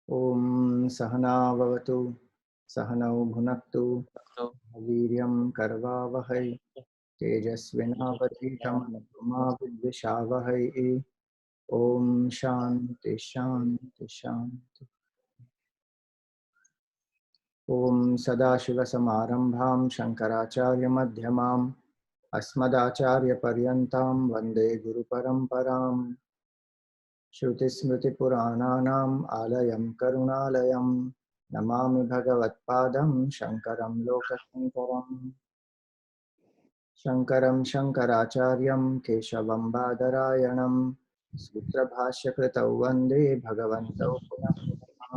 Om Sahana Vavatu Sahanau Bhunaktu वीर्यं करवावहै तेजस्विनावधीतमस्तु विद्विषावहै ओम शांति शांति शांति ओम सदाशिवसमारंभां शंकराचार्यमध्यमाम् अस्मदाचार्यपर्यन्तां वन्दे गुरुपरम्पराम् श्रुतिस्मृतिपुराणानाम् आलयं करुणालयं नमामि भगवत्पादं शङ्करं लोकशङ्करम् शङ्करं शङ्कराचार्यं केशवं बादरायणं सूत्रभाष्यकृतौ वन्दे भगवन्तौ पुनः पुनः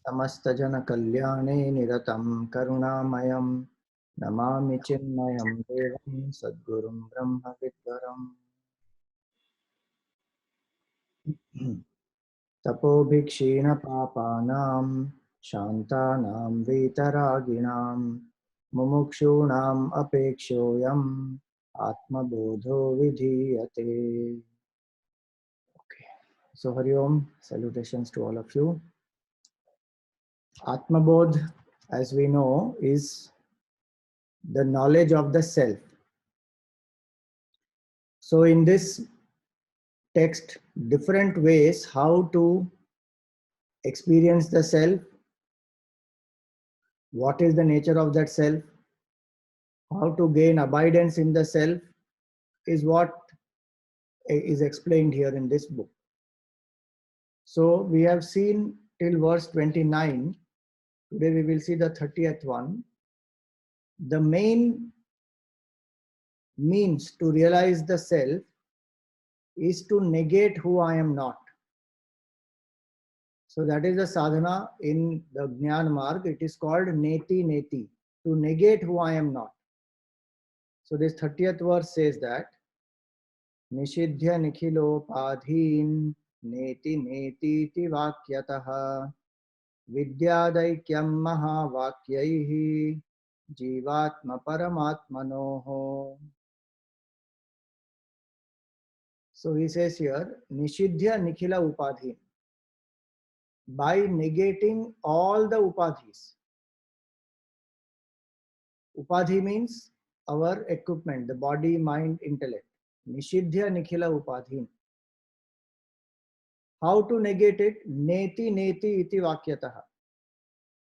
समस्तजनकल्याणे निरतं करुणामयं नमामि चिन्मयं देवं सद्गुरुं ब्रह्मविद्वरम् तपोभिक्षीणपापानां शान्तानां वीतरागिणां मुमुक्षूणाम् अपेक्षोऽयम् आत्मबोधो विधीयते. Okay. So Hari Om, salutations to all of you. Atmabodh, as we know, is the knowledge of the self. So in this text, different ways how to experience the self, what is the nature of that self, how to gain abidance in the self is what is explained here in this book. So we have seen till verse 29. Today we will see the 30th one. The main means to realize the self is to negate who I am not. So that is the sadhana in the Jnana Marg. It is called neti neti, to negate who I am not. So this 30th verse says that Nishidhya nikhilo padhin neti neti ti vakyataha vidyadaikyam mahavakyaihi jivatma paramatmanoho. So he says here, Nishidhya nikhila upadhin. By negating all the upadhis. Upadhi means our equipment, the body, mind, intellect. Nishidhya nikhila upadhin. How to negate it? Neti neti iti vakyataha.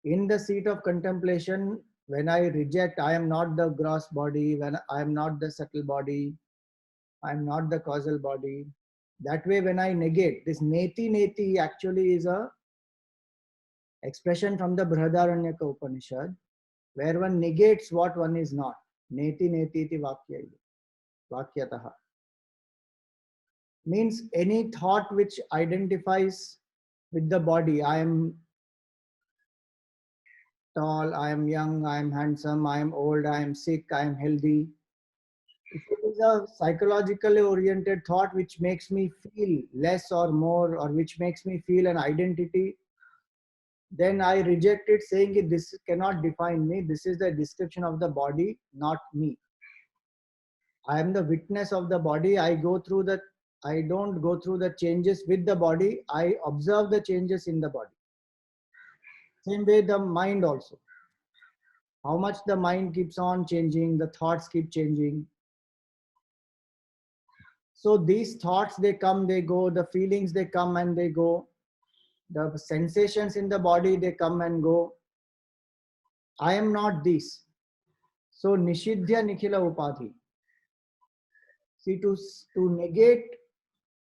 In the seat of contemplation, when I reject, I am not the gross body, when I am not the subtle body, I am not the causal body. That way, when I negate, this neti neti actually is a expression from the Brihadaranyaka Upanishad, where one negates what one is not. Neti neti iti vakyataha. Means any thought which identifies with the body. I am tall, I am young, I am handsome, I am old, I am sick, I am healthy. If it is a psychologically oriented thought which makes me feel less or more, or which makes me feel an identity, then I reject it, saying it, this cannot define me. This is the description of the body, not me. I am the witness of the body. I don't go through the changes with the body. I observe the changes in the body. Same way the mind also. How much the mind keeps on changing, the thoughts keep changing. So these thoughts, they come, they go, the feelings, they come and they go. The sensations in the body, they come and go. I am not this. So Nishidhya Nikhila Upadhi. See, to negate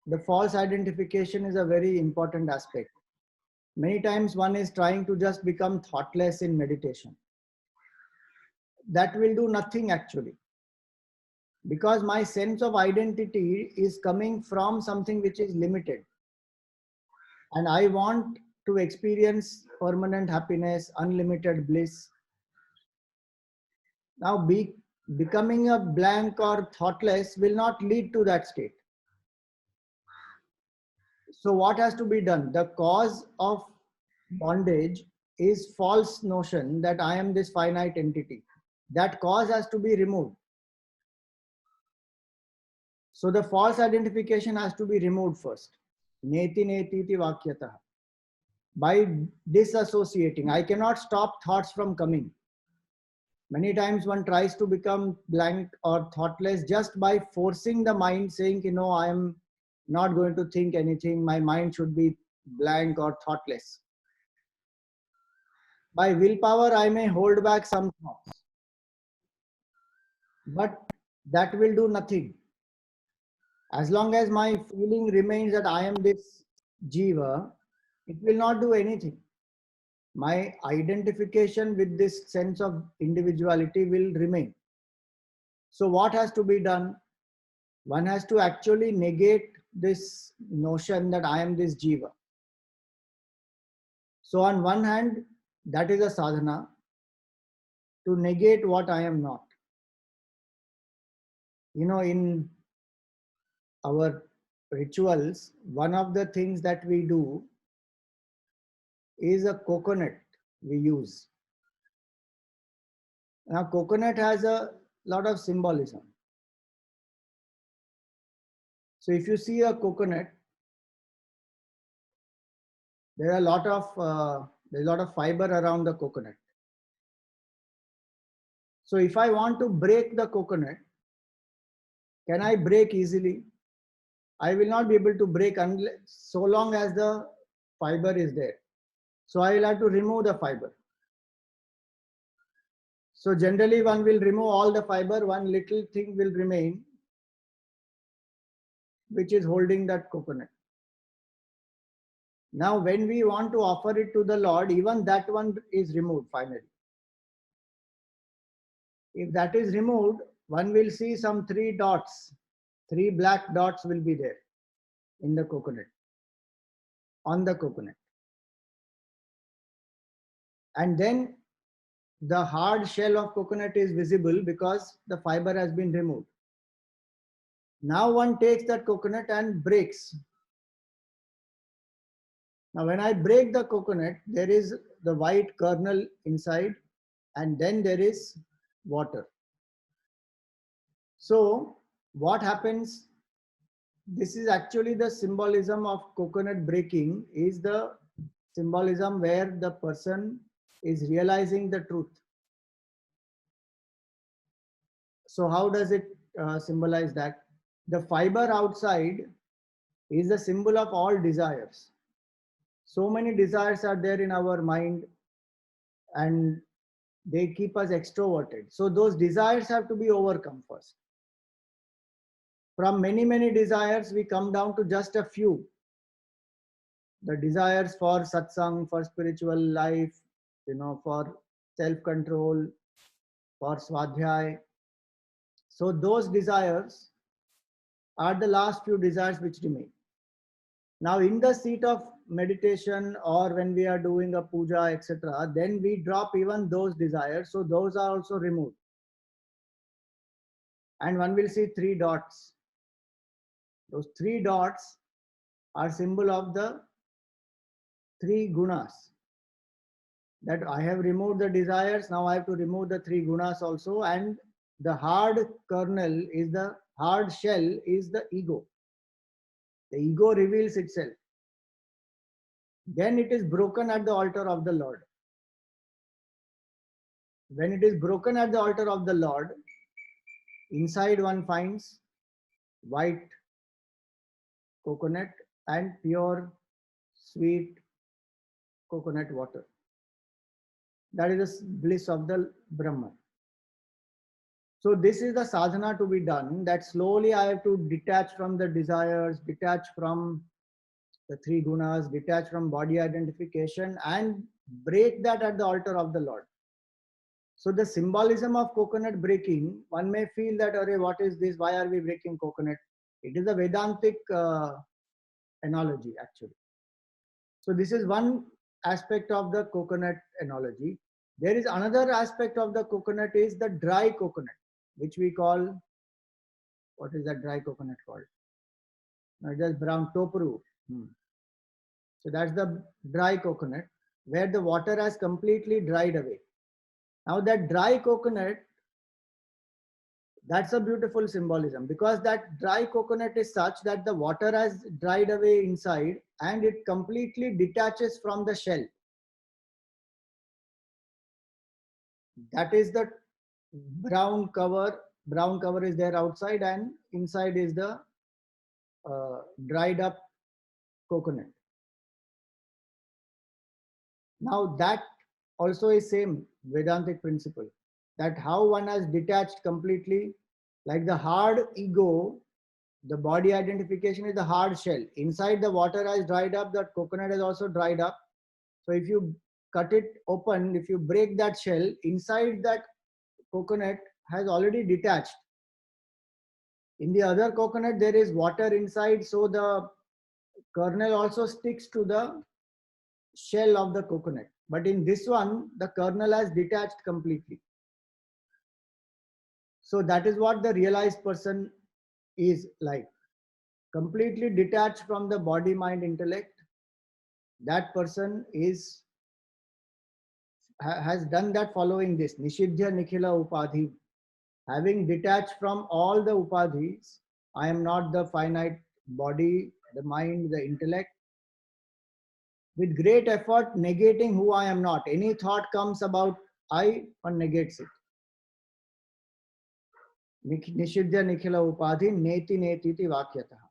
the false identification is a very important aspect. Many times one is trying to just become thoughtless in meditation. That will do nothing actually. Because my sense of identity is coming from something which is limited. And I want to experience permanent happiness, unlimited bliss. Now, becoming a blank or thoughtless will not lead to that state. So what has to be done? The cause of bondage is false notion that I am this finite entity. That cause has to be removed. So the false identification has to be removed first. Neti neti iti vakyatah. By disassociating, I cannot stop thoughts from coming. Many times one tries to become blank or thoughtless just by forcing the mind, saying, I am not going to think anything. My mind should be blank or thoughtless. By willpower, I may hold back some thoughts, but that will do nothing. As long as my feeling remains that I am this jiva, it will not do anything. My identification with this sense of individuality will remain. So what has to be done? One has to actually negate this notion that I am this jiva. So on one hand, that is a sadhana, to negate what I am not. In our rituals, one of the things that we do is a coconut we use. Now, coconut has a lot of symbolism. So if you see a coconut, there's a lot of fiber around the coconut. So if I want to break the coconut, can I break easily? I will not be able to break unless so long as the fiber is there. So I will have to remove the fiber. So generally one will remove all the fiber, one little thing will remain, which is holding that coconut. Now when we want to offer it to the Lord, even that one is removed finally. If that is removed, one will see some 3 dots, 3 black dots will be there in the coconut, on the coconut. And then the hard shell of coconut is visible because the fiber has been removed. Now one takes that coconut and breaks. Now when I break the coconut, there is the white kernel inside and then there is water. So what happens? This is actually the symbolism of coconut breaking, is the symbolism where the person is realizing the truth. So how does it symbolize that? The fiber outside is the symbol of all desires. So many desires are there in our mind and they keep us extroverted. So those desires have to be overcome first. From many, many desires, we come down to just a few. The desires for satsang, for spiritual life, for self-control, for swadhyay. So those desires are the last few desires which remain. Now in the seat of meditation or when we are doing a puja, etc., then we drop even those desires. So those are also removed. And one will see 3 dots. Those 3 dots are symbol of the 3 gunas. That I have removed the desires, now I have to remove the 3 gunas also. And the hard kernel is the hard shell is the ego. The ego reveals itself. Then it is broken at the altar of the Lord. When it is broken at the altar of the Lord, inside one finds white coconut and pure, sweet coconut water. That is the bliss of the Brahman. So this is the sadhana to be done, that slowly I have to detach from the desires, detach from the 3 gunas, detach from body identification and break that at the altar of the Lord. So the symbolism of coconut breaking, one may feel that, Arey, what is this? Why are we breaking coconut? It is a Vedantic analogy actually. So this is one aspect of the coconut analogy. There is another aspect of the coconut is the dry coconut, which we call, what is that dry coconut called? No, just brown topru. So that's the dry coconut where the water has completely dried away. Now that dry coconut, That's a beautiful symbolism, because that dry coconut is such that the water has dried away inside and it completely detaches from the shell. That is the brown cover. Brown cover is there outside, and inside is the dried up coconut. Now that also is same Vedantic principle, that how one has detached completely, like the hard ego, the body identification is the hard shell. Inside the water has dried up, that coconut has also dried up. So if you cut it open, if you break that shell, inside that coconut has already detached. In the other coconut, there is water inside, so the kernel also sticks to the shell of the coconut. But in this one, the kernel has detached completely. So that is what the realized person is like. Completely detached from the body, mind, intellect. That person has done that following this. Nishidhya Nikhila Upadhi. Having detached from all the Upadhis, I am not the finite body, the mind, the intellect. With great effort, negating who I am not. Any thought comes about I, one negates it. Nishidhya Nikhila Upadhi, Neti Netiti Vakyataha.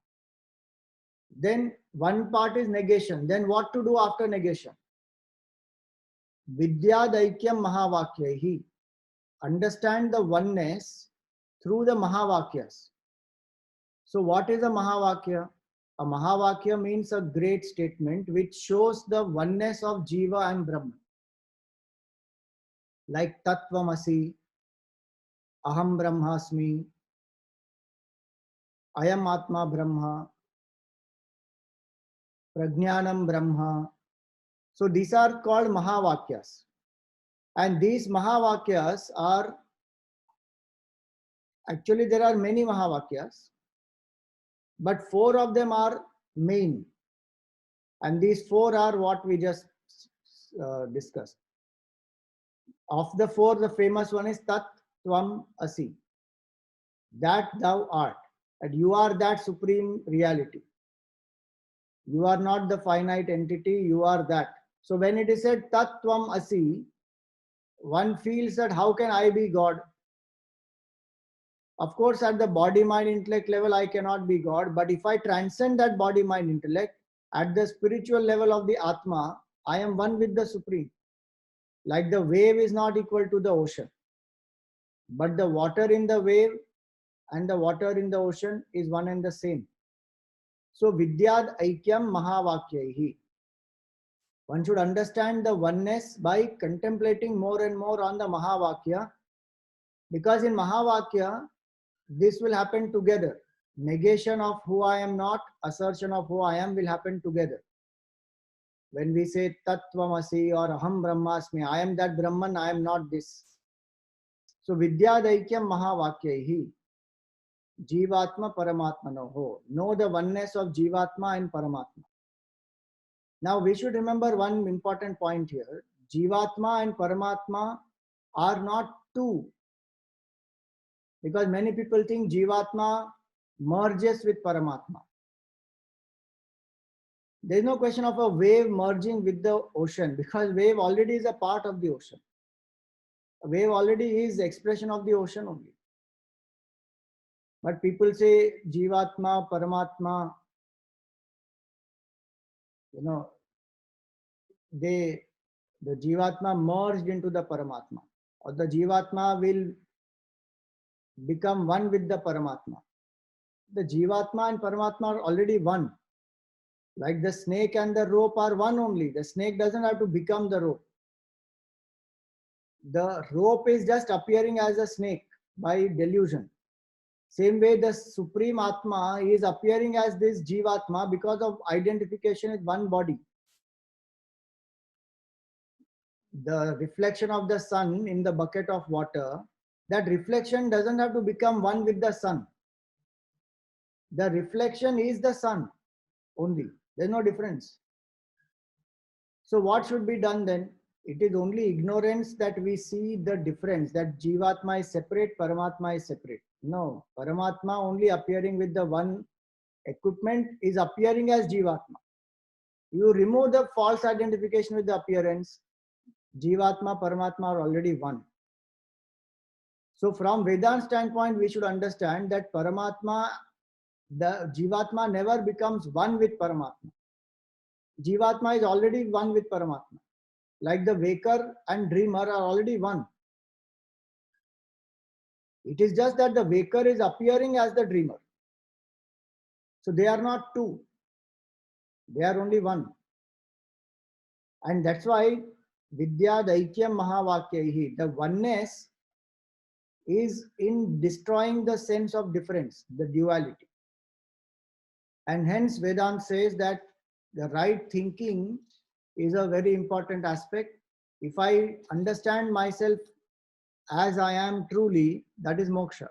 Then one part is negation. Then what to do after negation? Vidyadaikyam Mahavakyahi. Understand the oneness through the Mahavakyas. So what is a Mahavakya? A Mahavakya means a great statement which shows the oneness of Jiva and Brahman. Like Tattvamasi, Aham Brahmasmi, Ayam Atma Brahma, Prajnanam Brahma. So these are called Mahavakyas. And these Mahavakyas are, actually there are many Mahavakyas, but 4 of them are main. And these 4 are what we just discussed. Of the 4, the famous one is Tat Tvam Asi. That thou art. And you are that supreme reality. You are not the finite entity, you are that. So when it is said Tat Tvam Asi, one feels that how can I be God? Of course, at the body, mind, intellect level, I cannot be God. But if I transcend that body, mind, intellect, at the spiritual level of the Atma, I am one with the Supreme. Like the wave is not equal to the ocean. But the water in the wave and the water in the ocean is one and the same. So, Vidyad Aikyam Mahavakyaihi. One should understand the oneness by contemplating more and more on the Mahavakya. Because in Mahavakya, this will happen together. Negation of who I am not, assertion of who I am will happen together. When we say Tattvamasi or Aham Brahmasmi, I am that Brahman, I am not this. So Vidyadaikyam Mahavakyaihi, Jivatma Paramatmanoho. Know the oneness of Jivatma and Paramatma. Now we should remember one important point here. Jivatma and Paramatma are not two. Because many people think Jivatma merges with Paramatma. There is no question of a wave merging with the ocean, because wave already is a part of the ocean. A wave already is the expression of the ocean only. But people say Jivatma, Paramatma, the Jivatma merged into the Paramatma, or the Jivatma will become one with the Paramatma. The Jivatma and Paramatma are already one. Like the snake and the rope are one only. The snake doesn't have to become the rope. The rope is just appearing as a snake by delusion. Same way, the Supreme Atma is appearing as this Jivatma because of identification with one body. The reflection of the sun in the bucket of water, that reflection doesn't have to become one with the sun. The reflection is the sun only. There's no difference. So what should be done then? It is only ignorance that we see the difference, that Jivatma is separate, Paramatma is separate. No, Paramatma only appearing with the one equipment is appearing as Jivatma. You remove the false identification with the appearance, Jivatma, Paramatma are already one. So from Vedanta standpoint, we should understand that Paramatma, the Jivatma never becomes one with Paramatma. Jivatma is already one with Paramatma. Like the waker and dreamer are already one. It is just that the waker is appearing as the dreamer. So they are not two. They are only one. And that's why Vidya Daikyam Mahavakyahi, the oneness is in destroying the sense of difference, the duality. And hence Vedanta says that the right thinking is a very important aspect. If I understand myself as I am truly, that is moksha.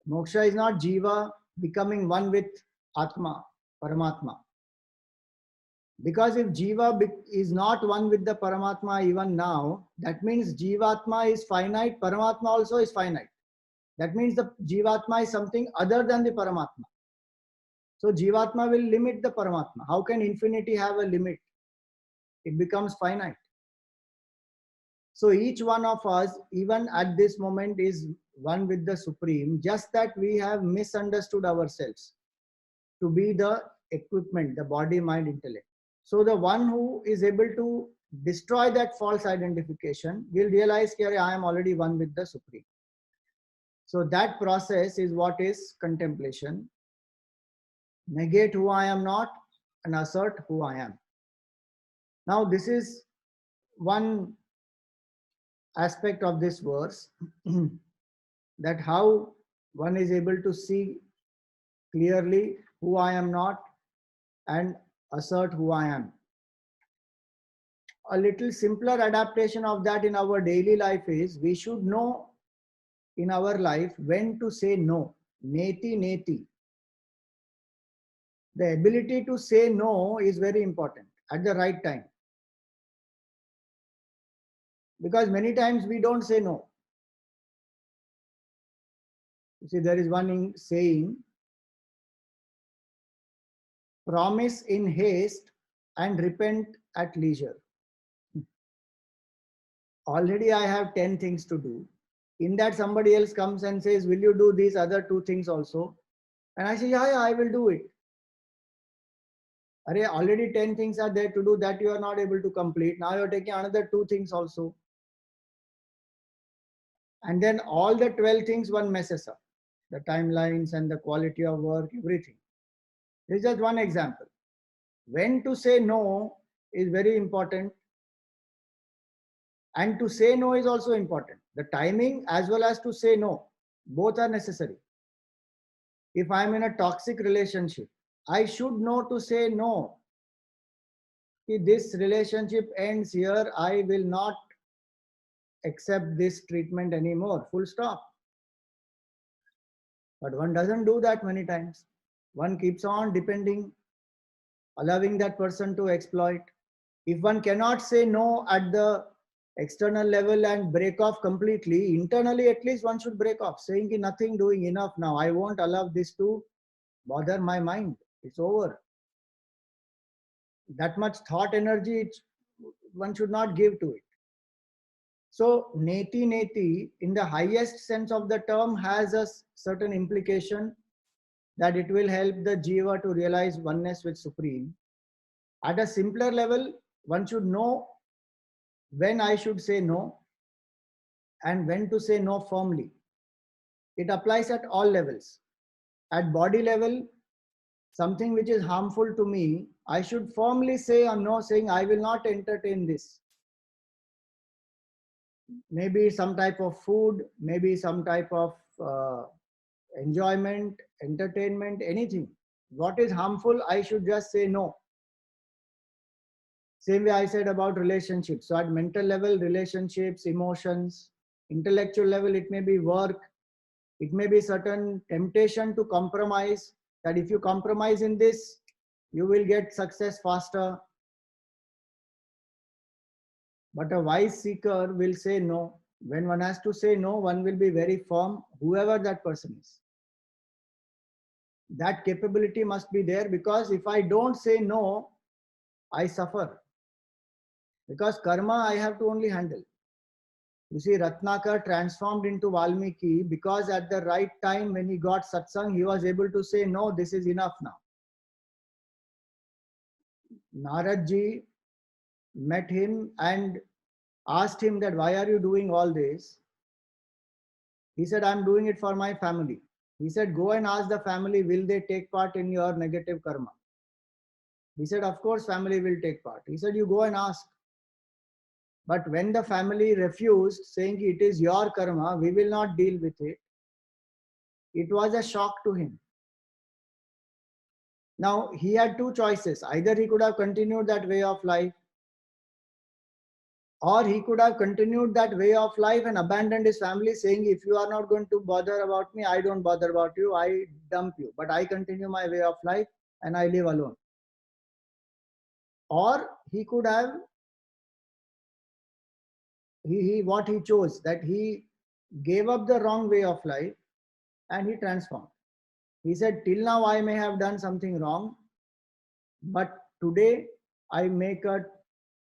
Moksha is not jiva becoming one with Atma, Paramatma. Because if jiva is not one with the Paramatma even now, that means jivatma is finite, Paramatma also is finite. That means the jivatma is something other than the Paramatma. So jivatma will limit the Paramatma. How can infinity have a limit? It becomes finite. So each one of us, even at this moment, is one with the Supreme, just that we have misunderstood ourselves to be the equipment, the body, mind, intellect. So the one who is able to destroy that false identification will realize that I am already one with the Supreme. So that process is what is contemplation. Negate who I am not and assert who I am. Now this is one aspect of this verse, that how one is able to see clearly who I am not and assert who I am. A little simpler adaptation of that in our daily life is we should know in our life when to say no. Neti, neti. The ability to say no is very important at the right time. Because many times we don't say no. You see, there is one saying, promise in haste and repent at leisure. Already I have 10 things to do. In that somebody else comes and says, will you do these other 2 things also? And I say, yeah, I will do it. Already 10 things are there to do that you are not able to complete. Now you're taking another 2 things also. And then all the 12 things one messes up. The timelines and the quality of work, everything. This is just one example. When to say no is very important. And to say no is also important. The timing as well as to say no, both are necessary. If I'm in a toxic relationship, I should know to say no. If this relationship ends here, I will not accept this treatment anymore. Full stop. But one doesn't do that many times. One keeps on depending, allowing that person to exploit. If one cannot say no at the external level and break off completely, internally at least one should break off, saying nothing, doing enough now. I won't allow this to bother my mind. It's over. That much thought energy one should not give to it. So neti neti in the highest sense of the term has a certain implication that it will help the jiva to realize oneness with Supreme. At a simpler level, one should know when I should say no and when to say no firmly. It applies at all levels. At body level, something which is harmful to me, I should firmly say or no, saying I will not entertain this. Maybe some type of food, maybe some type of enjoyment, entertainment, anything. What is harmful, I should just say no. Same way I said about relationships. So at mental level, relationships, emotions, intellectual level, it may be work, it may be certain temptation to compromise, that if you compromise in this, you will get success faster. But a wise seeker will say no. When one has to say no, one will be very firm, whoever that person is. That capability must be there, because if I don't say no, I suffer. Because karma I have to only handle. You see, Ratnakar transformed into Valmiki because at the right time when he got satsang, he was able to say, no, this is enough now. Naradji met him and asked him that, why are you doing all this? He said, I'm doing it for my family. He said, go and ask the family, will they take part in your negative karma? He said, of course, family will take part. He said, you go and ask. But when the family refused, saying it is your karma, we will not deal with it, it was a shock to him. Now, he had two choices. Either he could have continued that way of life, or he could have continued that way of life and abandoned his family, saying, if you are not going to bother about me, I don't bother about you, I dump you. But I continue my way of life and I live alone. Or he could have, what he chose, that he gave up the wrong way of life and he transformed. He said, till now I may have done something wrong, but today I make a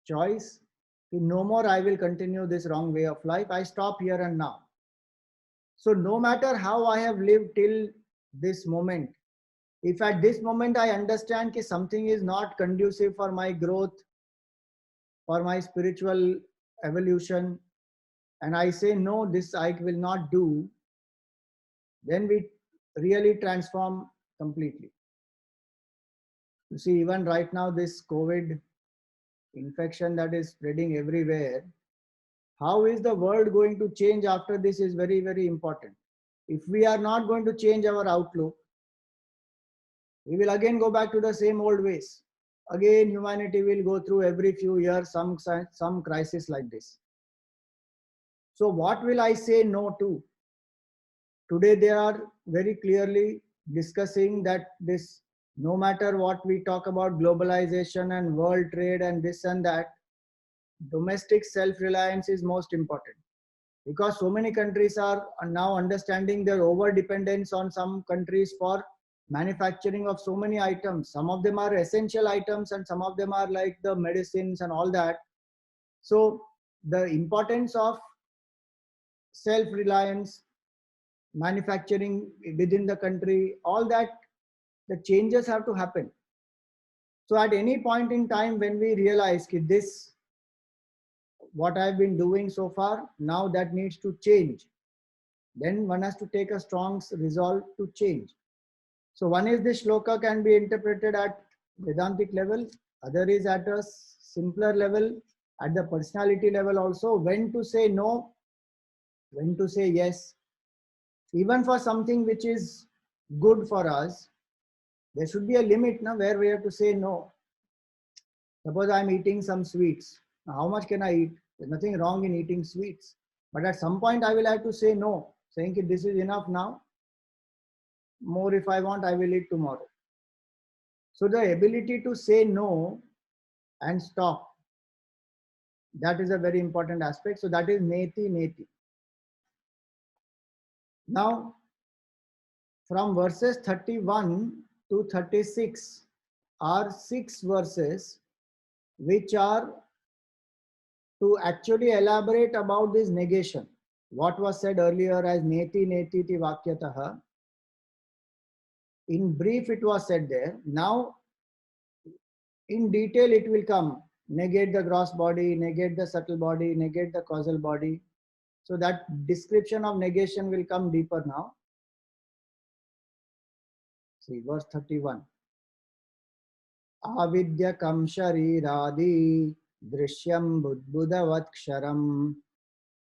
choice. No more I will continue this wrong way of life. I stop here and now. So no matter how I have lived till this moment, if at this moment I understand that something is not conducive for my growth, for my spiritual evolution, and I say, no, this I will not do, then we really transform completely. You see, even right now, this COVID infection that is spreading everywhere, how is the world going to change after this is very, very important. If we are not going to change our outlook, we will again go back to the same old ways. Again, humanity will go through every few years some crisis like this. So what will I say no to? Today they are very clearly discussing that this, no matter what we talk about globalization and world trade and this and that, domestic self-reliance is most important. Because so many countries are now understanding their over dependence on some countries for manufacturing of so many items. Some of them are essential items and some of them are like the medicines and all that. So the importance of self-reliance, manufacturing within the country, all that, the changes have to happen. So at any point in time when we realize that this, what I've been doing so far, now that needs to change, then one has to take a strong resolve to change. So one is this shloka can be interpreted at Vedantic level, other is at a simpler level, at the personality level also, when to say no, when to say yes. Even for something which is good for us, there should be a limit now where we have to say no. Suppose I'm eating some sweets. Now, how much can I eat? There's nothing wrong in eating sweets. But at some point I will have to say no, saying that this is enough now. More if I want, I will eat tomorrow. So the ability to say no and stop, that is a very important aspect. So that is neti neti. Now, from verses 31 to 36 are 6 verses which are to actually elaborate about this negation. What was said earlier as neti neti ti vakyataha. In brief, it was said there. Now, in detail, it will come. Negate the gross body, negate the subtle body, negate the causal body. So that description of negation will come deeper now. See, verse 31. Avidyakam shariradi drishyam buddhavaksharam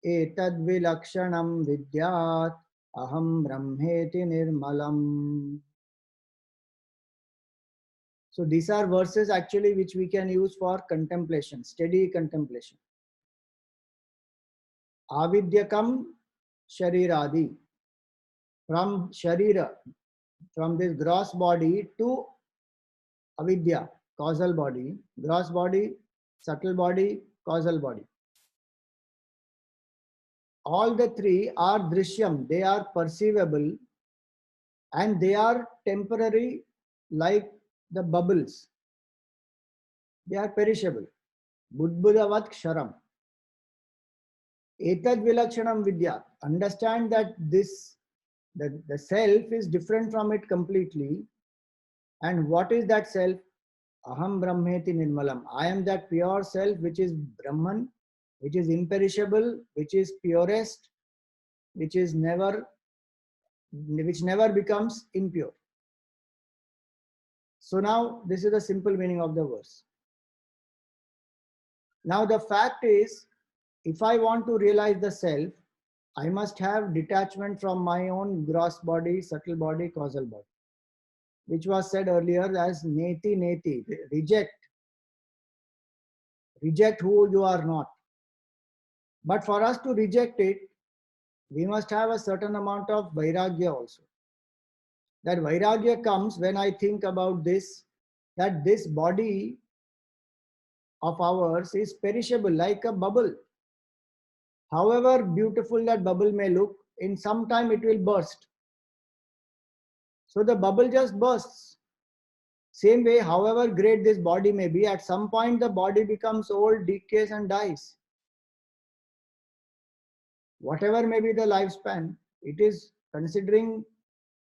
etad vilakshanam vidyat aham brahmeti nirmalam. So these are verses actually which we can use for contemplation, steady contemplation. Avidyakam shariradi. From sharira, from this gross body to avidya, causal body, gross body, subtle body, causal body. all the three are drishyam, they are perceivable, and they are temporary, like the bubbles. They are perishable. Budbudavat ksharam. Etad vilakshanam vidya. Understand that the self is different from it completely. And what is that self? Aham brahmeti nirmalam. I am that pure self which is Brahman, which is imperishable, which is purest, which never becomes impure. So now this is the simple meaning of the verse. Now the fact is, if I want to realize the self, I must have detachment from my own gross body, subtle body, causal body, which was said earlier as neti neti. Reject who you are not. But for us to reject it, we must have a certain amount of vairagya also. That vairagya comes when I think about this, that this body of ours is perishable, like a bubble. However beautiful that bubble may look, in some time it will burst. So the bubble just bursts. Same way, however great this body may be, at some point the body becomes old, decays and dies. Whatever may be the lifespan, it is considering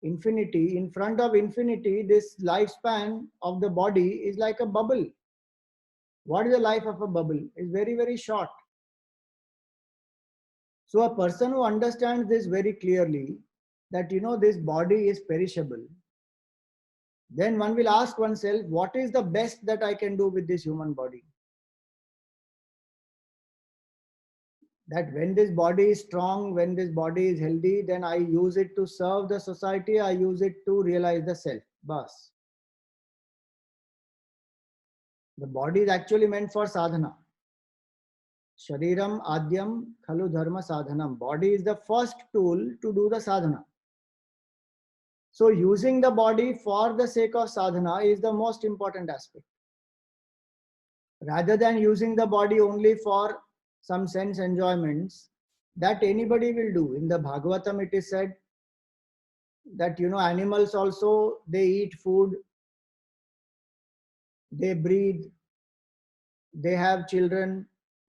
infinity. In front of infinity, this lifespan of the body is like a bubble. What is the life of a bubble? It's very, very short. So a person who understands this very clearly, that this body is perishable, then one will ask oneself, what is the best that I can do with this human body? That when this body is strong, when this body is healthy, then I use it to serve the society, I use it to realize the self. Bas. The body is actually meant for sadhana. Shariram adyam khalu dharma sadhanam. Body is the first tool to do the sadhana. So using the body for the sake of sadhana is the most important aspect. Rather than using the body only for some sense enjoyments, that anybody will do. In the Bhagavatam it is said that animals also, they eat food, they breathe, they have children,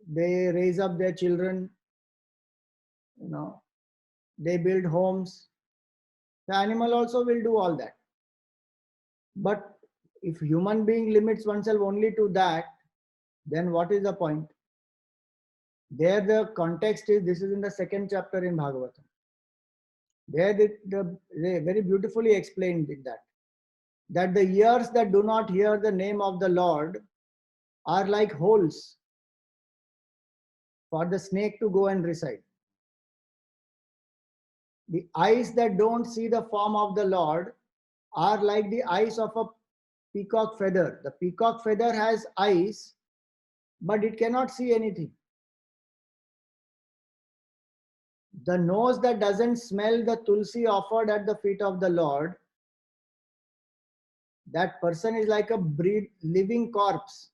they raise up their children, they build homes. The animal also will do all that. But if human being limits oneself only to that, then what is the point? There the context is, this is in the second chapter in Bhagavatam. There they very beautifully explained that the ears that do not hear the name of the Lord are like holes for the snake to go and reside. The eyes that don't see the form of the Lord are like the eyes of a peacock feather. The peacock feather has eyes, but it cannot see anything. The nose that doesn't smell the tulsi offered at the feet of the Lord, that person is like a living corpse.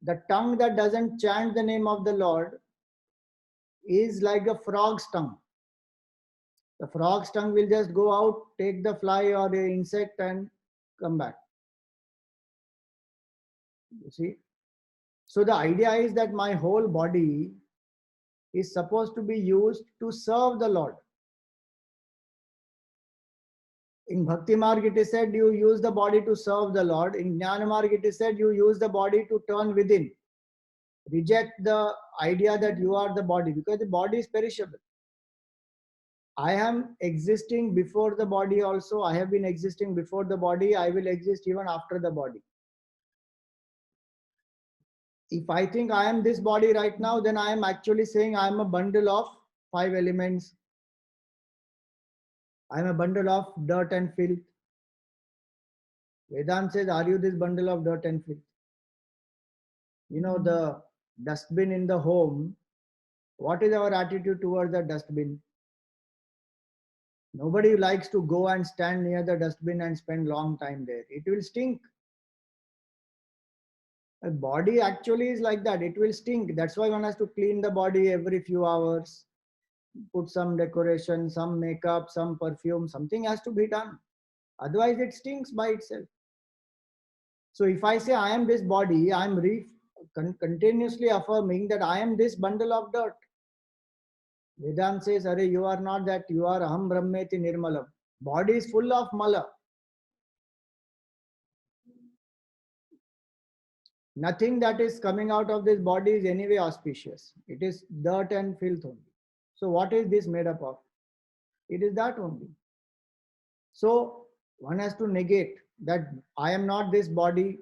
The tongue that doesn't chant the name of the Lord is like a frog's tongue. The frog's tongue will just go out, take the fly or the insect and come back. You see? So the idea is that my whole body is supposed to be used to serve the Lord. In Bhakti Marg it is said you use the body to serve the Lord. In Jnana Marg it is said you use the body to turn within. Reject the idea that you are the body, because the body is perishable. I am existing before the body also. I have been existing before the body. I will exist even after the body. If I think I am this body right now, then I am actually saying I am a bundle of 5 elements. I am a bundle of dirt and filth. Vedanta says, are you this bundle of dirt and filth? The dustbin in the home, what is our attitude towards the dustbin? Nobody likes to go and stand near the dustbin and spend long time there. It will stink. A body actually is like that. It will stink. That's why one has to clean the body every few hours, put some decoration, some makeup, some perfume, something has to be done. Otherwise, it stinks by itself. So if I say I am this body, I am continuously affirming that I am this bundle of dirt. Vedanta says, Arey, you are not that, you are aham brahmeti nirmalam. Body is full of mala. Nothing that is coming out of this body is anyway auspicious. It is dirt and filth only. So what is this made up of? It is that only. So one has to negate that I am not this body.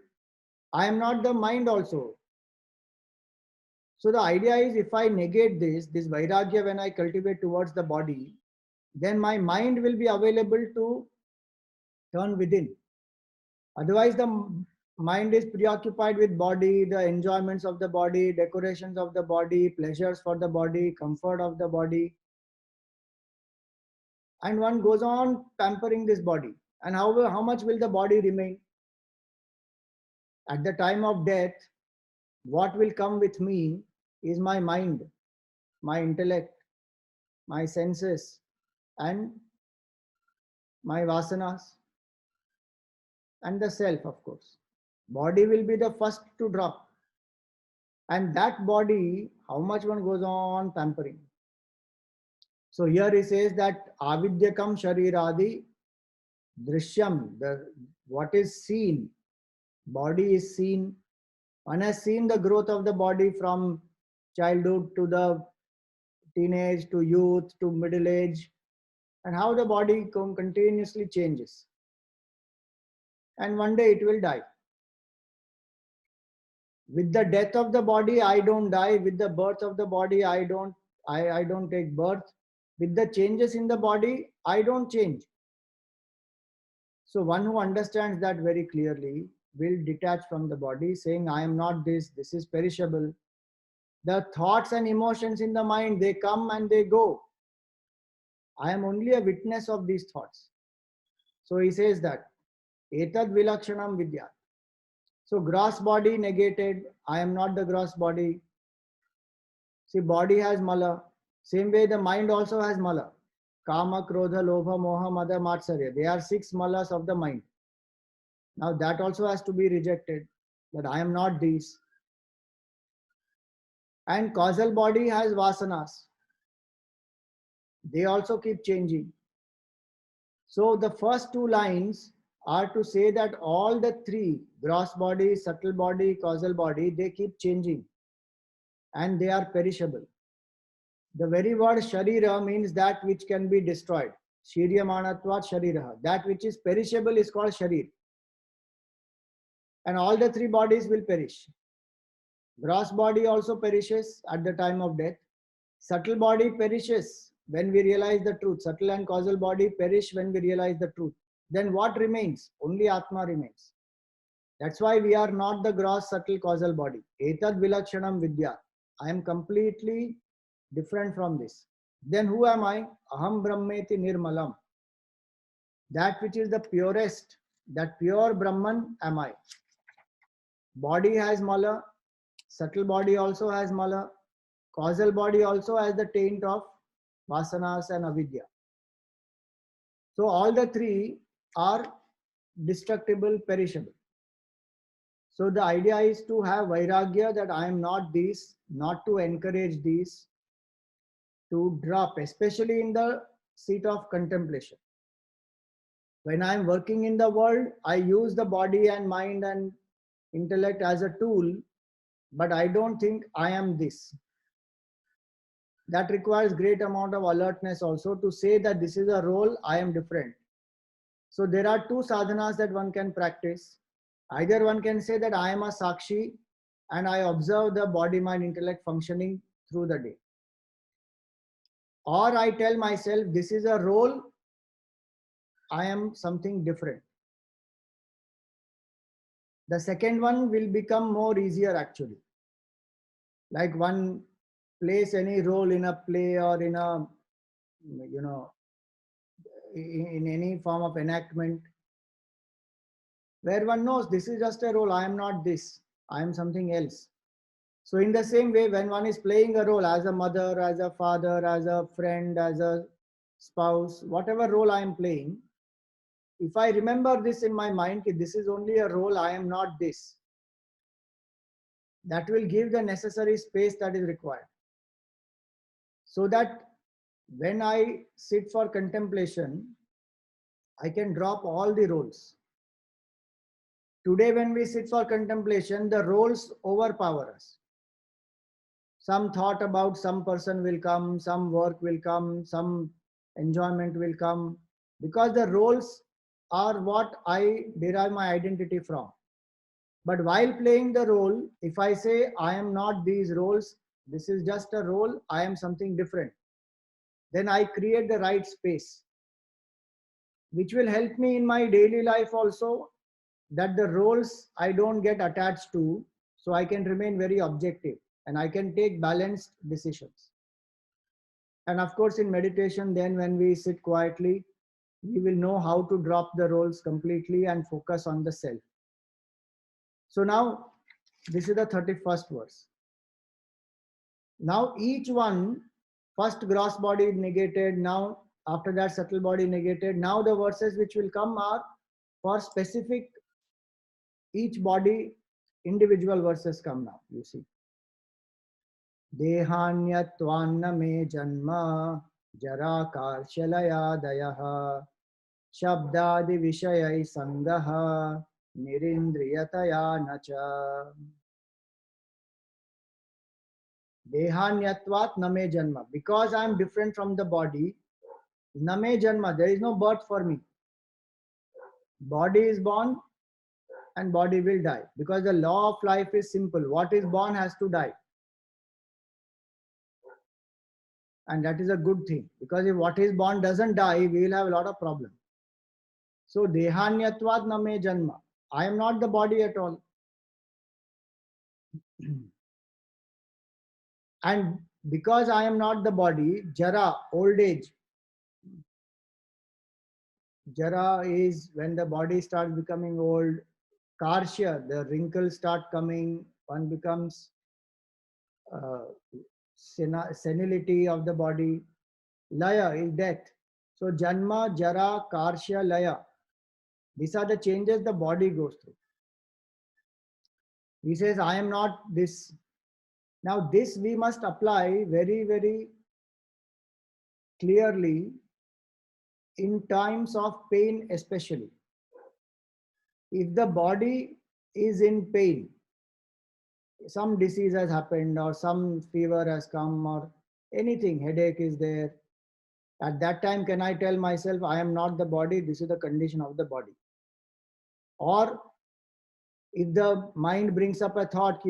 I am not the mind also. So the idea is if I negate this vairagya when I cultivate towards the body, then my mind will be available to turn within. Otherwise, the mind is preoccupied with body, the enjoyments of the body, decorations of the body, pleasures for the body, comfort of the body. And one goes on pampering this body. And how much will the body remain? At the time of death, what will come with me is my mind, my intellect, my senses, and my vasanas, and the self, of course. Body will be the first to drop. And that body, how much one goes on pampering. So here he says that avidyakam shariradi drishyam, what is seen, body is seen. One has seen the growth of the body from childhood to the teenage to youth to middle age, and how the body continuously changes. And one day it will die. With the death of the body, I don't die. With the birth of the body, I don't take birth. With the changes in the body, I don't change. So one who understands that very clearly will detach from the body, saying, I am not this, this is perishable. The thoughts and emotions in the mind, they come and they go. I am only a witness of these thoughts. So he says that, etad vilakshanam vidya. So gross body negated, I am not the gross body. See, body has mala. Same way the mind also has mala. Kama, Krodha, Lobha, Moha, Mada, Matsarya. They are 6 malas of the mind. Now that also has to be rejected. That I am not these. And causal body has vasanas. They also keep changing. So the first 2 lines are to say that all the 3, gross body, subtle body, causal body, they keep changing. And they are perishable. The very word sharira means that which can be destroyed. Shiryamanatvat shariraha. That which is perishable is called sharir. And all the 3 bodies will perish. Gross body also perishes at the time of death. Subtle body perishes when we realize the truth. Subtle and causal body perish when we realize the truth. Then what remains? Only Atma remains. That's why we are not the gross, subtle, causal body. Etad vilakshanam vidya. I am completely different from this. Then who am I? Aham brahmeti nirmalam. That which is the purest, that pure Brahman am I. Body has mala, subtle body also has mala, causal body also has the taint of vasanas and avidya. So all the 3 are destructible, perishable. So the idea is to have vairagya that I am not these, not to encourage these, to drop, especially in the seat of contemplation. When I am working in the world, I use the body and mind and intellect as a tool, but I don't think I am this. That requires great amount of alertness also to say that this is a role, I am different. So there are 2 sadhanas that one can practice. Either one can say that I am a sakshi and I observe the body, mind, intellect functioning through the day. Or I tell myself this is a role, I am something different. The second one will become more easier actually. Like one plays any role in a play or in a, in any form of enactment, where one knows this is just a role, I am not this. I am something else. So in the same way, when one is playing a role as a mother, as a father, as a friend, as a spouse, whatever role I am playing, if I remember this in my mind, that this is only a role, I am not this, that will give the necessary space that is required. So that when I sit for contemplation, I can drop all the roles. Today, when we sit for contemplation, the roles overpower us. Some thought about some person will come, some work will come, some enjoyment will come, because the roles are what I derive my identity from. But while playing the role, if I say I am not these roles, this is just a role, I am something different, then I create the right space, which will help me in my daily life also, that the roles I don't get attached to, so I can remain very objective and I can take balanced decisions. And of course, in meditation, then when we sit quietly, we will know how to drop the roles completely and focus on the self. So now, this is the 31st verse. Now each one, first gross body negated, now after that subtle body negated. Now the verses which will come are for specific, each body, individual verses come now, you see. Dehanyatvanna me janma jara karshalayadayah shabdadi vishayai sangaha nirindriyataya nacha. Dehanyatvat name janma. Because I am different from the body, name janma, there is no birth for me. Body is born and body will die. Because the law of life is simple. What is born has to die. And that is a good thing. Because if what is born doesn't die, we will have a lot of problems. So, dehanyatvat name janma. I am not the body at all. And because I am not the body, jara, old age. Jara is when the body starts becoming old. Karsha, the wrinkles start coming, one becomes uh, senility of the body. Laya is death. So Janma, Jara, Karsha, Laya. These are the changes the body goes through. He says, I am not this. Now this we must apply very, very clearly in times of pain especially. If the body is in pain, some disease has happened or some fever has come or anything, headache is there, at that time can I tell myself I am not the body, this is the condition of the body? Or if the mind brings up a thought,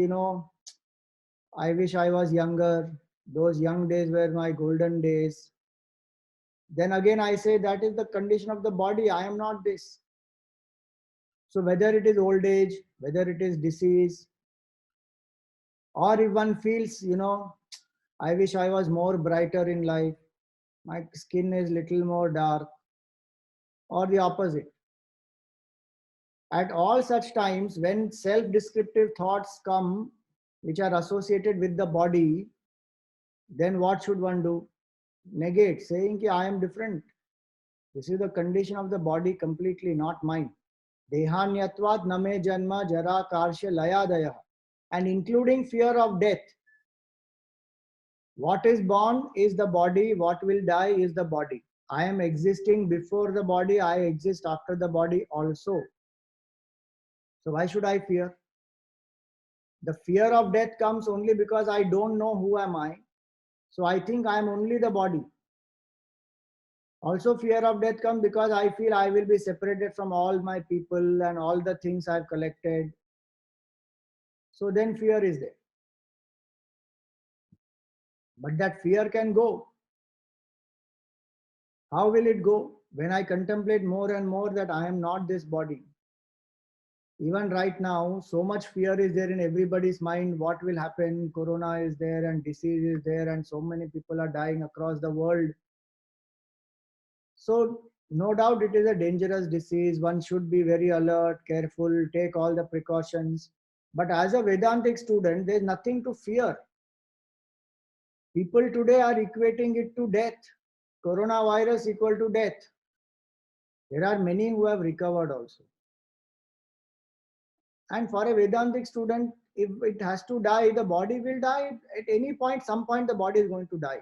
I wish I was younger, those young days were my golden days, then again I say that is the condition of the body, I am not this. So whether it is old age, whether it is disease, or if one feels, I wish I was more brighter in life, my skin is little more dark, or the opposite. At all such times, when self-descriptive thoughts come, which are associated with the body, then what should one do? Negate, saying, I am different. This is the condition of the body completely, not mine. Dehanyatvat name janma jara karsha layadaya. And including fear of death. What is born is the body, what will die is the body. I am existing before the body, I exist after the body also. So why should I fear? The fear of death comes only because I don't know who am I. So I think I am only the body. Also fear of death comes because I feel I will be separated from all my people and all the things I've collected. So then fear is there. But that fear can go. How will it go? When I contemplate more and more that I am not this body. Even right now, so much fear is there in everybody's mind. What will happen? Corona is there and disease is there and so many people are dying across the world. So no doubt it is a dangerous disease. One should be very alert, careful, take all the precautions. But as a Vedantic student, there is nothing to fear. People today are equating it to death. Coronavirus equal to death. There are many who have recovered also. And for a Vedantic student, if it has to die, the body will die. At any point, some point, the body is going to die.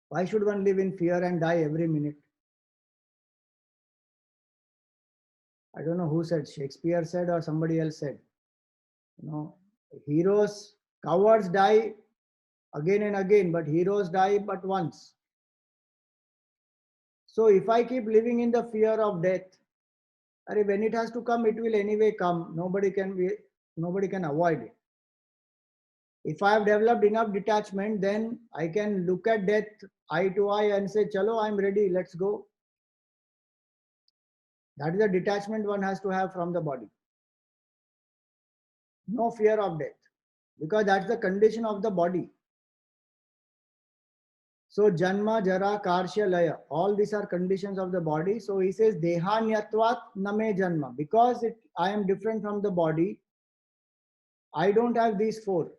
Why should one live in fear and die every minute? I don't know who said, Shakespeare said or somebody else said. Heroes, cowards die again and again, but heroes die but once. So if I keep living in the fear of death, when it has to come, it will anyway come. Nobody can avoid it. If I have developed enough detachment, then I can look at death eye to eye and say, Chalo, I'm ready, let's go. That is the detachment one has to have from the body. No fear of death, because that's the condition of the body. So Janma, Jara, Karshya, Laya, all these are conditions of the body. So he says, Dehanyatvat name Janma. Because I am different from the body, I don't have these four.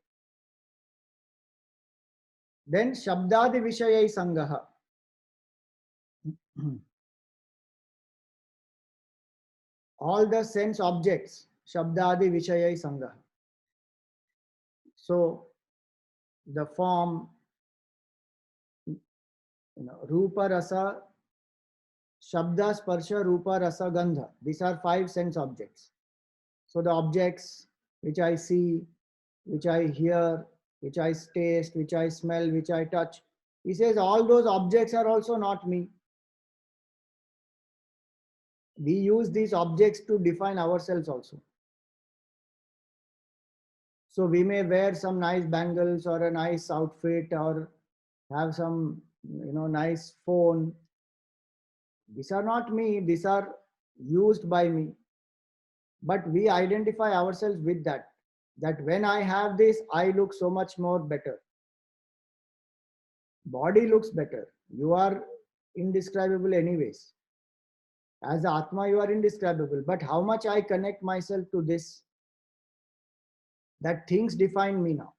Then Shabdadi Vishayai Sangaha. All the sense objects, Shabdadi Vishayai Sangaha. So the form, Rupa Rasa, Shabda Sparsha, Rupa Rasa Gandha. These are 5 sense objects. So the objects which I see, which I hear, which I taste, which I smell, which I touch. He says all those objects are also not me. We use these objects to define ourselves also. So we may wear some nice bangles or a nice outfit or have some, nice phone. These are not me. These are used by me. But we identify ourselves with that when I have this, I look so much more better. Body looks better. You are indescribable anyways. As Atma, you are indescribable. But how much I connect myself to this, that things define me now.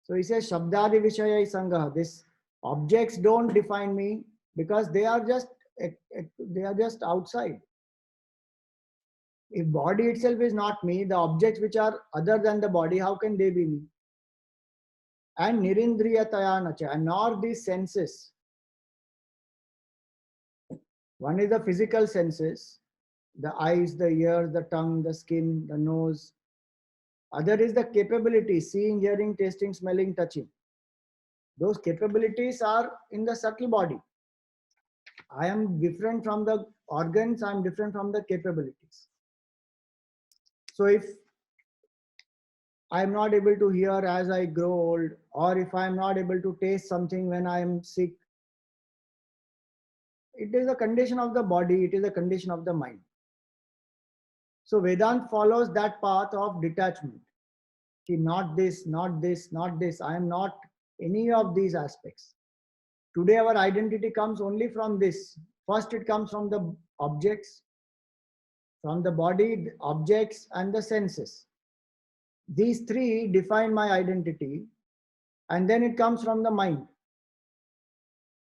So he says, Shabdadi Vishayai Sangaha. These objects don't define me because they are just outside. If body itself is not me, the objects which are other than the body, how can they be me? And Nirindriyatayanacha, and nor these senses. One is the physical senses, the eyes, the ears, the tongue, the skin, the nose. Other is the capability, seeing, hearing, tasting, smelling, touching. Those capabilities are in the subtle body. I am different from the organs, I am different from the capabilities. So if I am not able to hear as I grow old, or if I am not able to taste something when I am sick, it is a condition of the body, it is a condition of the mind. So Vedanta follows that path of detachment. Not this, not this, not this. I am not any of these aspects. Today our identity comes only from this. First it comes from the objects, from the body, objects and the senses. These 3 define my identity, and then it comes from the mind.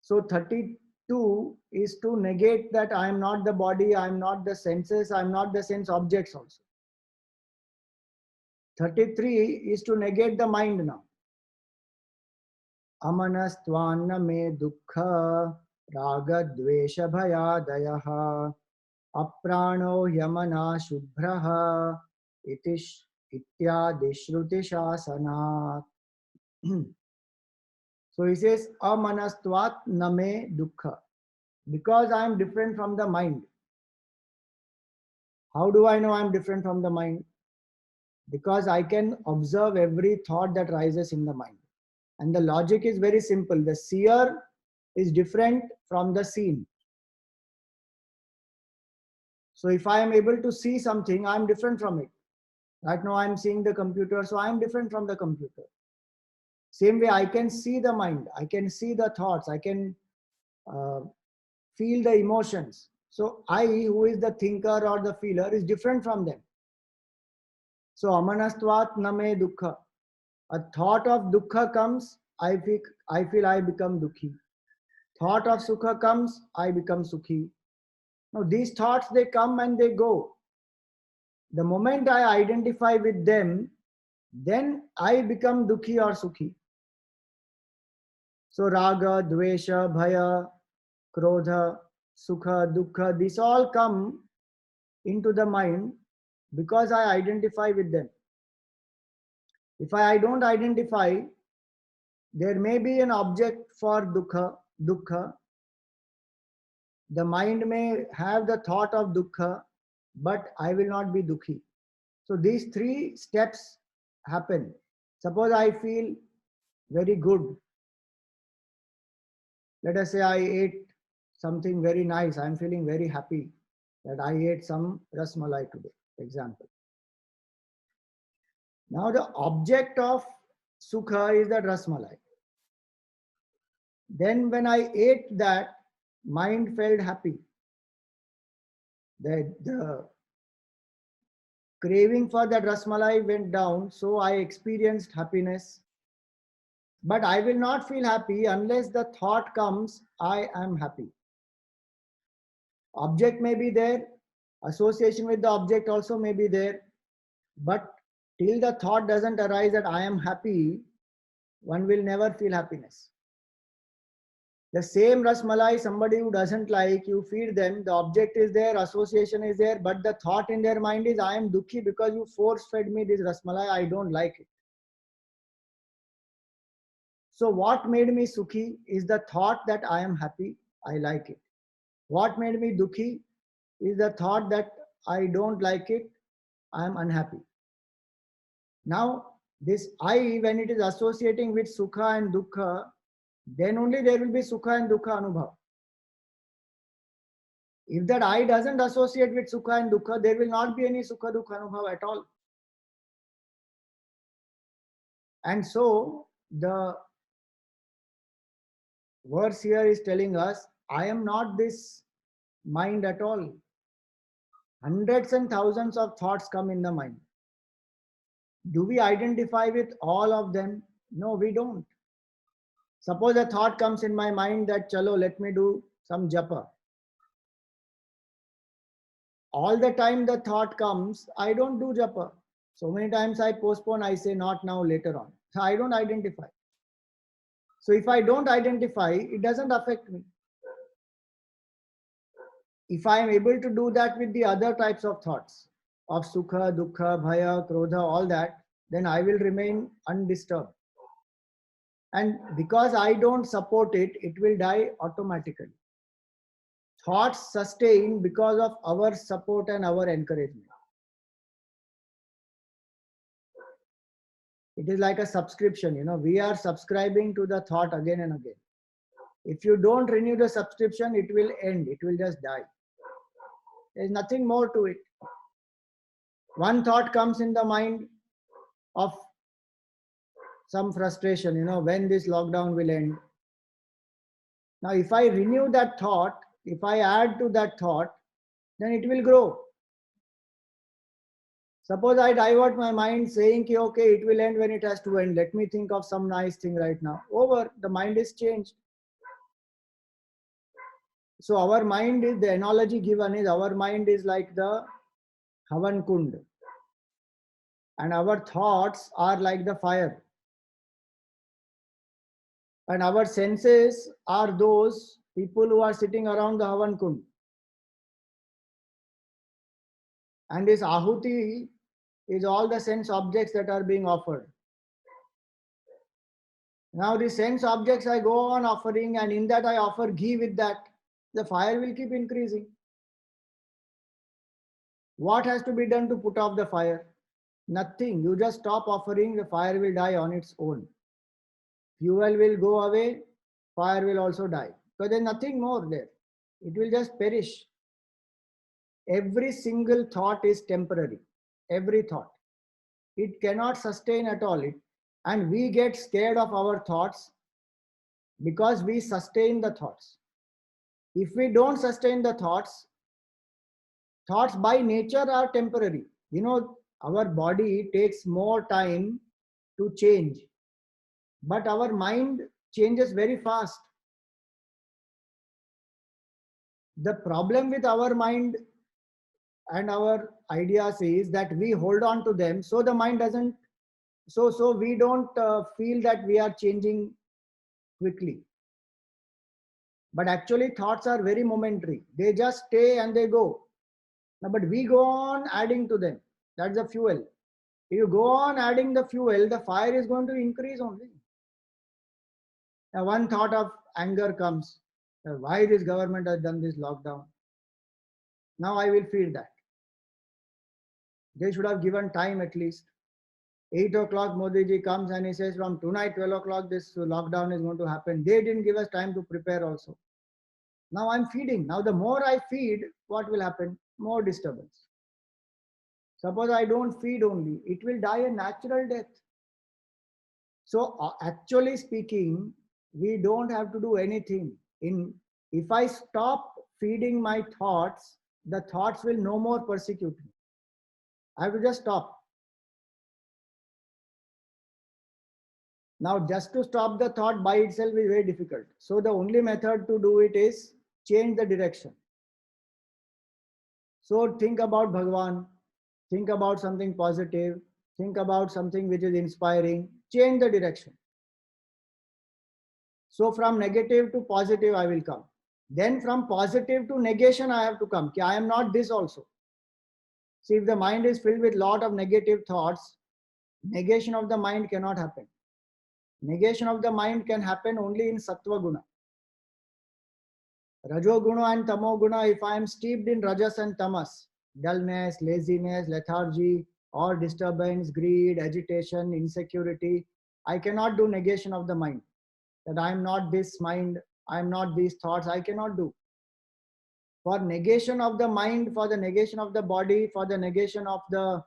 So 32 is to negate that I am not the body, I am not the senses, I am not the sense objects also. 33 is to negate the mind now. Amanastvanna me dukkha raga dvesha bhayadayaha aprano yamana shubhraha itish ityadi shruti shasanat. So he says amanastvat name dukkha, because I am different from the mind. How do I know I am different from the mind? Because I can observe every thought that rises in the mind. And the logic is very simple. The seer is different from the seen. So if I am able to see something, I am different from it. Right now I am seeing the computer, so I am different from the computer. Same way I can see the mind, I can see the thoughts, I can feel the emotions. So I, who is the thinker or the feeler, is different from them. So amanastvat name dukkha. A thought of dukkha comes, I feel I become dukhi. Thought of sukha comes, I become sukhi. Now these thoughts, they come and they go. The moment I identify with them, then I become dukhi or sukhi. So raga, dvesha, bhaya, krodha, sukha, dukkha, these all come into the mind because I identify with them. If I don't identify, there may be an object for dukkha. The mind may have the thought of dukkha, but I will not be dukhi. So these three steps happen. Suppose I feel very good. Let us say I ate something very nice. I'm feeling very happy that I ate some rasmalai today, example. Now the object of sukha is that rasmalai. Then when I ate that, mind felt happy. The craving for that rasmalai went down, so I experienced happiness. But I will not feel happy unless the thought comes, I am happy. Object may be there, association with the object also may be there, but till the thought doesn't arise that I am happy, one will never feel happiness. The same rasmalai, somebody who doesn't like, you feed them, the object is there, association is there, but the thought in their mind is, I am dukhi because you force fed me this rasmalai, I don't like it. So what made me sukhi is the thought that I am happy, I like it. What made me dukhi is the thought that I don't like it, I am unhappy. Now, this I, when it is associating with sukha and dukkha, then only there will be sukha and dukkha anubhav. If that I doesn't associate with sukha and dukkha, there will not be any sukha dukkha anubhav at all. And so, the verse here is telling us, I am not this mind at all. Hundreds and thousands of thoughts come in the mind. Do we identify with all of them? No, we don't. Suppose a thought comes in my mind that, chalo, let me do some japa. All the time the thought comes, I don't do japa. So many times I postpone, I say not now, later on. So I don't identify. So if I don't identify, it doesn't affect me. If I am able to do that with the other types of thoughts, of sukha, dukkha, bhaya, krodha, all that, then I will remain undisturbed. And because I don't support it, it will die automatically. Thoughts sustain because of our support and our encouragement. It is like a subscription, we are subscribing to the thought again and again. If you don't renew the subscription, it will end, it will just die. There is nothing more to it. One thought comes in the mind of some frustration, when this lockdown will end. Now, if I renew that thought, if I add to that thought, then it will grow. Suppose I divert my mind saying, okay, it will end when it has to end. Let me think of some nice thing right now. Over, the mind is changed. So our mind is, the analogy given is, our mind is like the Havan Kund. And our thoughts are like the fire. And our senses are those people who are sitting around the Havan Kund. And this Ahuti is all the sense objects that are being offered. Now the sense objects I go on offering, and in that I offer ghee with that, the fire will keep increasing. What has to be done to put off the fire? Nothing. You just stop offering, the fire will die on its own. Fuel will go away, fire will also die. Because there's nothing more there. It will just perish. Every single thought is temporary. Every thought. It cannot sustain at all. And we get scared of our thoughts because we sustain the thoughts. If we don't sustain the thoughts by nature are temporary. Our body takes more time to change, but our mind changes very fast. The problem with our mind and our ideas is that we hold on to them, so the mind doesn't, so we don't feel that we are changing quickly. But actually thoughts are very momentary, they just stay and they go. Now, but we go on adding to them. That's the fuel. If you go on adding the fuel, the fire is going to increase only. Now, one thought of anger comes, why this government has done this lockdown? Now I will feed that. They should have given time at least. 8 o'clock Modi ji comes and he says from tonight 12 o'clock this lockdown is going to happen. They didn't give us time to prepare also. Now I'm feeding. Now the more I feed, what will happen? More disturbance. Suppose I don't feed only, it will die a natural death. So actually speaking, we don't have to do anything. If I stop feeding my thoughts, the thoughts will no more persecute me. I have to just stop. Now, just to stop the thought by itself is very difficult. So the only method to do it is change the direction. So think about Bhagwan, think about something positive, think about something which is inspiring, change the direction. So from negative to positive I will come. Then from positive to negation I have to come. I am not this also. See, if the mind is filled with lot of negative thoughts, negation of the mind cannot happen. Negation of the mind can happen only in sattva guna. Rajo guna and tamo guna, if I am steeped in rajas and tamas, dullness, laziness, lethargy, or disturbance, greed, agitation, insecurity, I cannot do negation of the mind. That I am not this mind, I am not these thoughts, I cannot do. For negation of the mind, for the negation of the body, for the negation of the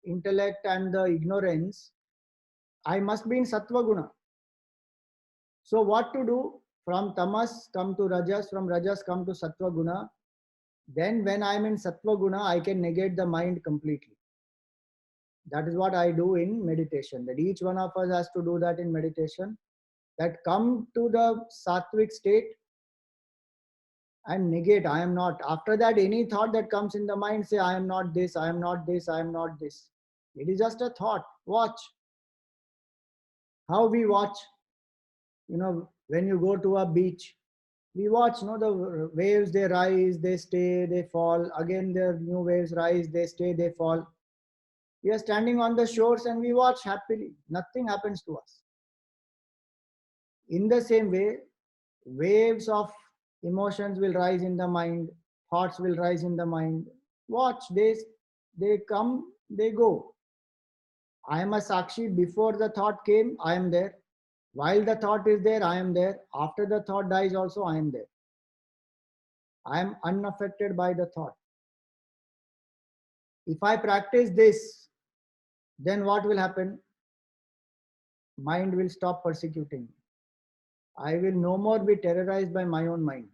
intellect and the ignorance, I must be in sattva guna. So what to do? From tamas come to rajas, from rajas come to sattva guna. Then when I am in sattva guna, I can negate the mind completely. That is what I do in meditation. That each one of us has to do that in meditation. That come to the sattvic state and negate, I am not. After that, any thought that comes in the mind, say, I am not this, I am not this, I am not this. It is just a thought. Watch. How we watch? When you go to a beach, we watch, the waves, they rise, they stay, they fall. Again, the new waves rise, they stay, they fall. We are standing on the shores and we watch happily. Nothing happens to us. In the same way, waves of emotions will rise in the mind, thoughts will rise in the mind. Watch, they come, they go. I am a Sakshi. Before the thought came, I am there. While the thought is there, I am there. After the thought dies also, I am there. I am unaffected by the thought. If I practice this, then what will happen? Mind will stop persecuting me. I will no more be terrorized by my own mind.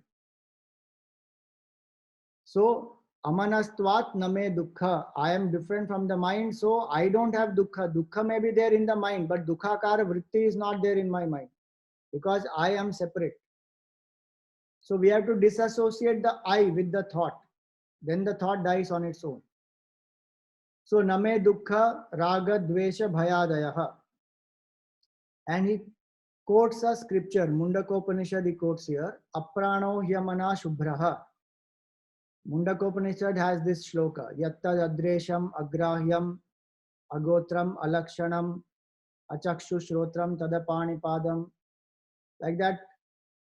So, amanastvat name dukkha. I am different from the mind, so I don't have dukkha. Dukkha may be there in the mind, but dukkhakara vritti is not there in my mind because I am separate. So we have to disassociate the I with the thought. Then the thought dies on its own. So name dukkha raga dvesha bhayadayaha. And he quotes a scripture, Mundakopanishad he quotes here, Aprano hyamana shubhraha. Mundakopanishad has this shloka, Yatta adresham agrahyam agotram alakshanam achakshu shrotram tadapani padam. Like that,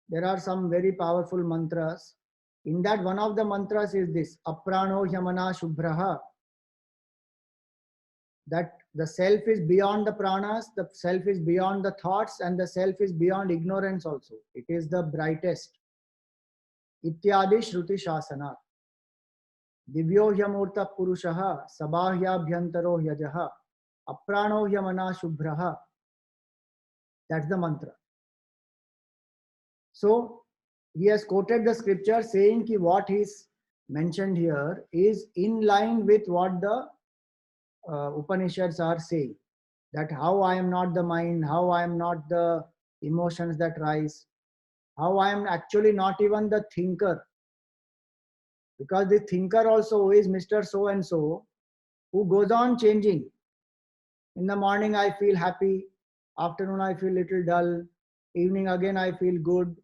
there are some very powerful mantras. In that, one of the mantras is this, Aprano hyamana shubhraha. That the self is beyond the pranas, the self is beyond the thoughts, and the self is beyond ignorance also. It is the brightest. Ityadi shruti shasana. Divyo hyamurta purushaha sabahya bhyantaro hyajaha aprano hyamana shubhraha. That's the mantra. So he has quoted the scripture saying that what is mentioned here is in line with what the Upanishads are saying, that how I am not the mind, how I am not the emotions that rise, how I am actually not even the thinker. Because the thinker also is Mr. So and so, who goes on changing. In the morning I feel happy, afternoon I feel little dull, evening again I feel good.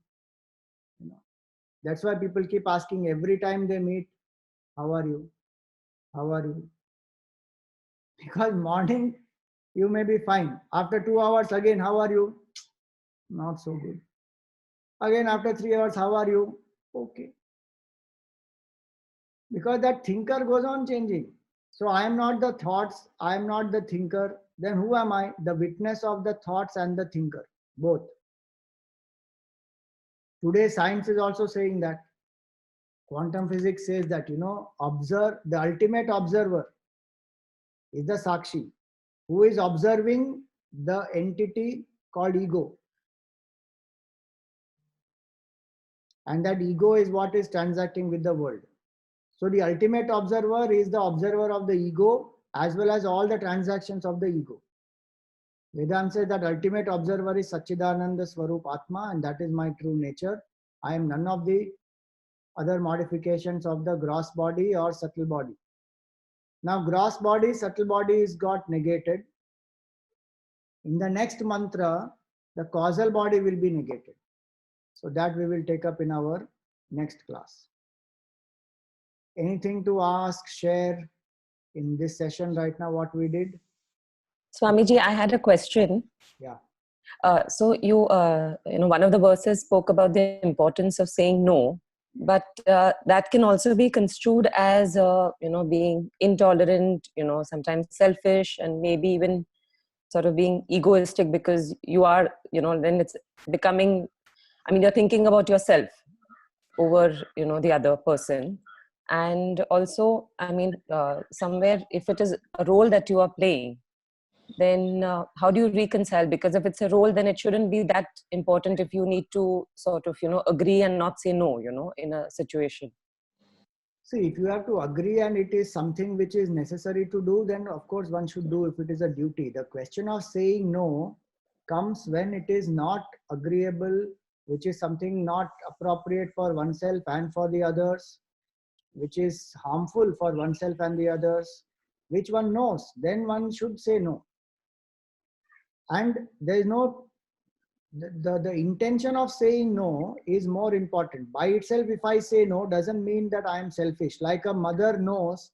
You know, that's why people keep asking every time they meet, how are you? How are you? Because morning you may be fine. After 2 hours again, how are you? Not so good. Again after 3 hours, how are you? Okay. Because that thinker goes on changing. So I am not the thoughts, I am not the thinker. Then who am I? The witness of the thoughts and the thinker, both. Today science is also saying that. Quantum physics says that, observe, the ultimate observer is the Sakshi, who is observing the entity called ego. And that ego is what is transacting with the world. So the ultimate observer is the observer of the ego as well as all the transactions of the ego. Vedanta says that ultimate observer is Satchidananda Swarup Atma, and that is my true nature. I am none of the other modifications of the gross body or subtle body. Now gross body, subtle body is got negated. In the next mantra, the causal body will be negated. So that we will take up in our next class. Anything to ask, share in this session right now, what we did? Swamiji, I had a question. Yeah. So one of the verses spoke about the importance of saying no, but that can also be construed as, being intolerant, sometimes selfish, and maybe even sort of being egoistic, because you are, then it's becoming, you're thinking about yourself over, the other person. And also, somewhere, if it is a role that you are playing, then how do you reconcile? Because if it's a role, then it shouldn't be that important if you need to sort of, agree and not say no, in a situation. See, if you have to agree and it is something which is necessary to do, then of course one should do if it is a duty. The question of saying no comes when it is not agreeable, which is something not appropriate for oneself and for the others, which is harmful for oneself and the others, which one knows, then one should say no. And there is no, the intention of saying no is more important. By itself, if I say no, doesn't mean that I am selfish. Like a mother knows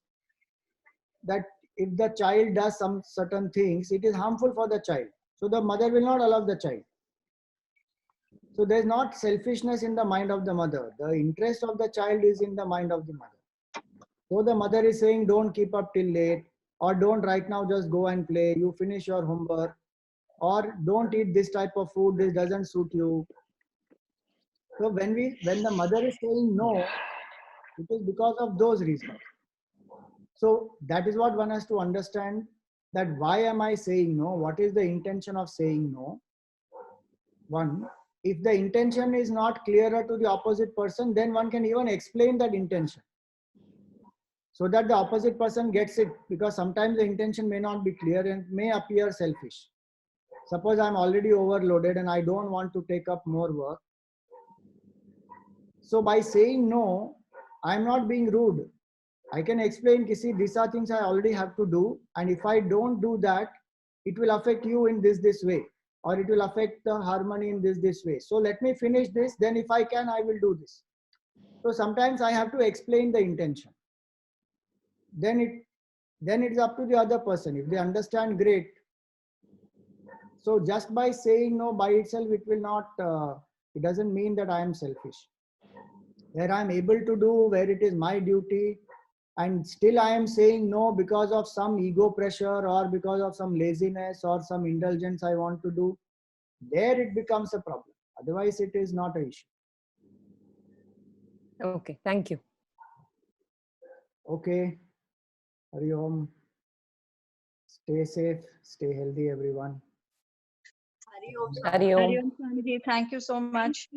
that if the child does some certain things, it is harmful for the child. So the mother will not allow the child. So there is not selfishness in the mind of the mother. The interest of the child is in the mind of the mother. So the mother is saying, don't keep up till late, or don't right now just go and play, you finish your homework, or don't eat this type of food, this doesn't suit you. So when the mother is saying no, it is because of those reasons. So that is what one has to understand, that why am I saying no? What is the intention of saying no? One, if the intention is not clearer to the opposite person, then one can even explain that intention, so that the opposite person gets it, because sometimes the intention may not be clear and may appear selfish. Suppose I'm already overloaded and I don't want to take up more work. So by saying no, I'm not being rude. I can explain, see, these are things I already have to do, and if I don't do that, it will affect you in this way, or it will affect the harmony in this way. So let me finish this, then if I can, I will do this. So sometimes I have to explain the intention. Then it's up to the other person. If they understand, great. So just by saying no by itself, it will not, it doesn't mean that I am selfish. Where I am able to do, where it is my duty, and still I am saying no because of some ego pressure or because of some laziness or some indulgence I want to do, there it becomes a problem. Otherwise, it is not an issue. Okay, thank you. Okay. Hari Om. Stay safe, stay healthy, everyone. Hari Om. Swamiji, thank you so much.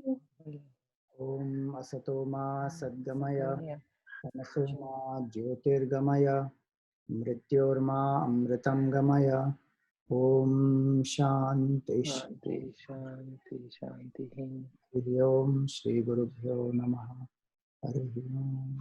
Om Asatoma Sadgamaya Tanasoma Jyotirgamaya मृत्योर्मा अमृतं गमय. ॐ शान्ति शांति शांति शांति। हरि ओम. श्री गुरुभ्यो नमः. हरि ओम.